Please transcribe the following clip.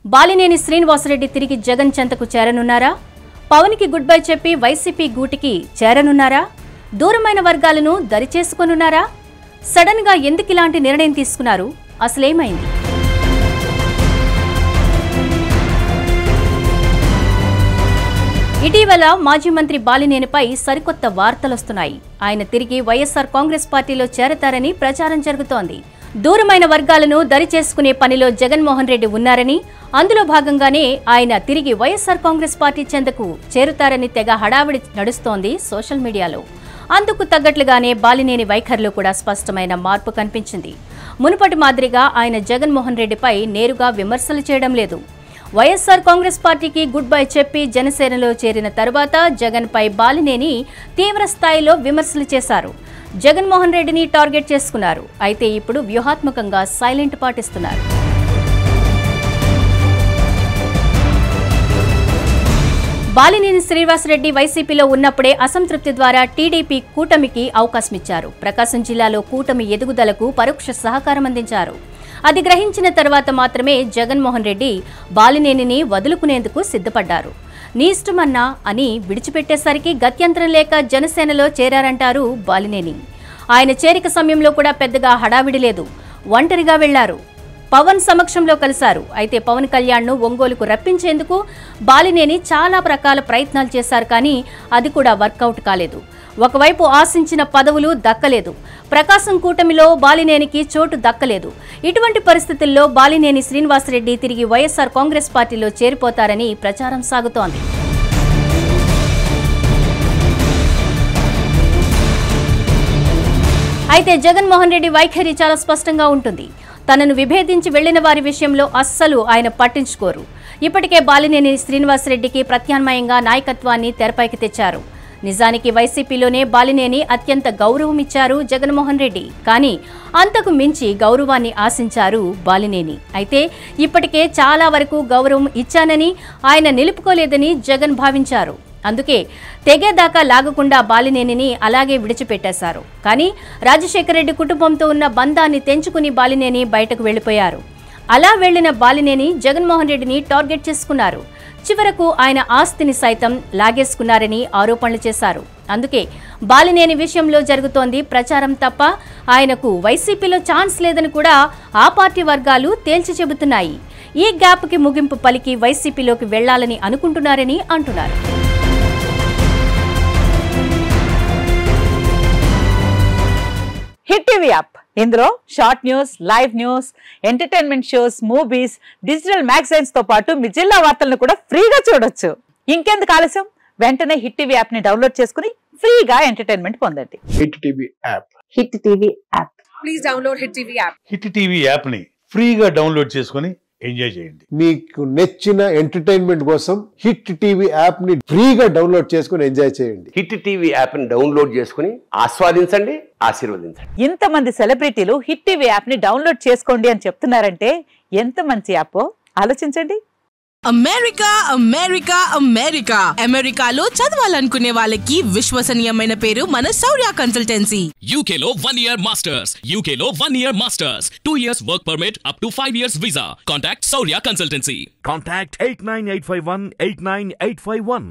బాలినేని శ్రీనివాసరెడ్డి తిరిగి జగన్ చెంతకు చేరనున్నారా? పవన్ కి గుడ్ బై చెప్పి వైసీపీ గూటికి చేరనున్నారా? దూరమైన వర్గాలను దరిచేసుకొనున్నారా? సడన్ గా ఎందుకిలాంటి నిర్ణయం తీసుకున్నారు? అసలేమైంది? ఇటీవల మాజీ మంత్రి బాలినేనిపై సరికొత్త వార్తలొస్తున్నాయి. ఆయన తిరిగి వైఎస్ఆర్ కాంగ్రెస్ పార్టీలో చేరతారని ప్రచారం జరుగుతోంది. దూరమైన వర్గాలను దరిచేసుకునే పనిలో జగన్మోహన్ రెడ్డి ఉన్నారని, అందులో భాగంగానే ఆయన తిరిగి వైఎస్ఆర్ కాంగ్రెస్ పార్టీ చెంతకు చేరుతారని తెగ హడావిడి నడుస్తోంది సోషల్ మీడియాలో. అందుకు తగ్గట్లుగానే బాలినేని వైఖరిలో కూడా స్పష్టమైన మార్పు కనిపించింది. మునుపటి మాదిరిగా ఆయన జగన్మోహన్ రెడ్డిపై నేరుగా విమర్శలు చేయడం లేదు. వైఎస్ఆర్ కాంగ్రెస్ పార్టీకి గుడ్ బై చెప్పి జనసేనలో చేరిన తరువాత జగన్ పై బాలినేని తీవ్ర స్థాయిలో విమర్శలు చేశారు. జగన్మోహన్ రెడ్డిని టార్గెట్ చేసుకున్నారు. అయితే ఇప్పుడు వ్యూహాత్మకంగా సైలెంట్ పాటిస్తున్నారు. బాలినేని శ్రీనివాసరెడ్డి వైసీపీలో ఉన్నప్పుడే అసంతృప్తి ద్వారా టీడీపీ కూటమికి అవకాశమిచ్చారు. ప్రకాశం జిల్లాలో కూటమి ఎదుగుదలకు పరోక్ష సహకారం అందించారు. అది గ్రహించిన తర్వాత మాత్రమే జగన్మోహన్ రెడ్డి బాలినేనిని వదులుకునేందుకు సిద్ధపడ్డారు. నీ ఇష్టమన్నా అని విడిచిపెట్టేసరికి గత్యంతరం లేక జనసేనలో చేరారంటారు బాలినేని. ఆయన చేరిక సమయంలో కూడా పెద్దగా హడావిడి లేదు. ఒంటరిగా వెళ్లారు. పవన్ సమక్షంలో కలిశారు. అయితే పవన్ కళ్యాణ్ను ఒంగోలుకు రప్పించేందుకు బాలినేని చాలా రకాల ప్రయత్నాలు చేశారు. కానీ అది కూడా వర్కౌట్ కాలేదు. ఒకవైపు ఆశించిన పదవులు దక్కలేదు. ప్రకాశం కూటమిలో బాలినేనికి చోటు దక్కలేదు. ఇటువంటి పరిస్థితుల్లో బాలినేని శ్రీనివాసరెడ్డి తిరిగి వైఎస్ఆర్ కాంగ్రెస్ పార్టీలో చేరిపోతారని ప్రచారం సాగుతోంది. అయితే జగన్మోహన్ రెడ్డి వైఖరి చాలా స్పష్టంగా ఉంటుంది. తనను విభేదించి వెళ్లిన వారి విషయంలో అస్సలు ఆయన పట్టించుకోరు. ఇప్పటికే బాలినేని శ్రీనివాసరెడ్డికి ప్రత్యామ్నాయంగా నాయకత్వాన్ని తెరపైకి తెచ్చారు. నిజానికి వైసీపీలోనే బాలినేని అత్యంత గౌరవం ఇచ్చారు జగన్మోహన్ రెడ్డి. కానీ అంతకు మించి గౌరవాన్ని ఆశించారు బాలినేని. అయితే ఇప్పటికే చాలా వరకు గౌరవం ఇచ్చానని ఆయన నిలుపుకోలేదని జగన్ భావించారు. అందుకే తెగేదాకా లాగకుండా బాలినేనిని అలాగే విడిచిపెట్టేశారు. కానీ రాజశేఖర రెడ్డి కుటుంబంతో ఉన్న బంధాన్ని తెంచుకుని బాలినేని బయటకు వెళ్లిపోయారు. అలా వెళ్లిన బాలినేని జగన్మోహన్ రెడ్డిని టార్గెట్ చేసుకున్నారు. చివరకు ఆయన ఆస్తిని సైతం లాగేసుకున్నారని ఆరోపణలు చేశారు. అందుకే బాలినేని విషయంలో జరుగుతోంది ప్రచారం తప్ప ఆయనకు వైసీపీలో ఛాన్స్ లేదని కూడా ఆ పార్టీ వర్గాలు తేల్చి చెబుతున్నాయి. ఈ గ్యాప్కి ముగింపు పలికి వైసీపీలోకి వెళ్లాలని అనుకుంటున్నారని అంటున్నారు. హిట్ టీవీ యాప్ ఇందులో short news, live news, entertainment shows, movies, digital magazines తో పాటు మీ జిల్లా వార్తలను కూడా ఫ్రీగా చూడొచ్చు. ఇంకెందుకు ఆలస్యం, వెంటనే హిట్ టీవీ యాప్ ని డౌన్లోడ్ చేసుకుని ఫ్రీగా ఎంటర్టైన్మెంట్ పొందండి. Hit TV app. Hit TV app. Please download hit TV app. Hit TV app ని ఫ్రీగా డౌన్లోడ్ చేసుకుని ఎంజాయ్ చేయండి. మీకు నచ్చిన ఎంటర్టైన్మెంట్ కోసం హిట్ టీవీ యాప్ ని ఫ్రీగా డౌన్లోడ్ చేసుకుని ఎంజాయ్ చేయండి. హిట్ టీవీ యాప్ ని డౌన్లోడ్ చేసుకుని ఆస్వాదించండి, ఆశీర్వదించండి. ఇంతమంది సెలబ్రిటీలు హిట్ టీవీ యాప్ ని డౌన్లోడ్ చేసుకోండి అని చెప్తున్నారంటే ఎంత మంచి యాప్ ఆలోచించండి. అమెరికా అమెరికా అమెరికా అమెరికాలో చదవాలనుకునే వాళ్ళకి విశ్వసనీయమైన పేరు మన శౌర్య కన్సల్టెన్సీ. UK లో 1 year masters, UK లో 1 year masters, 2 years work permit up to 5 years visa. Contact Shaurya Consultancy. Contact 89851 89851.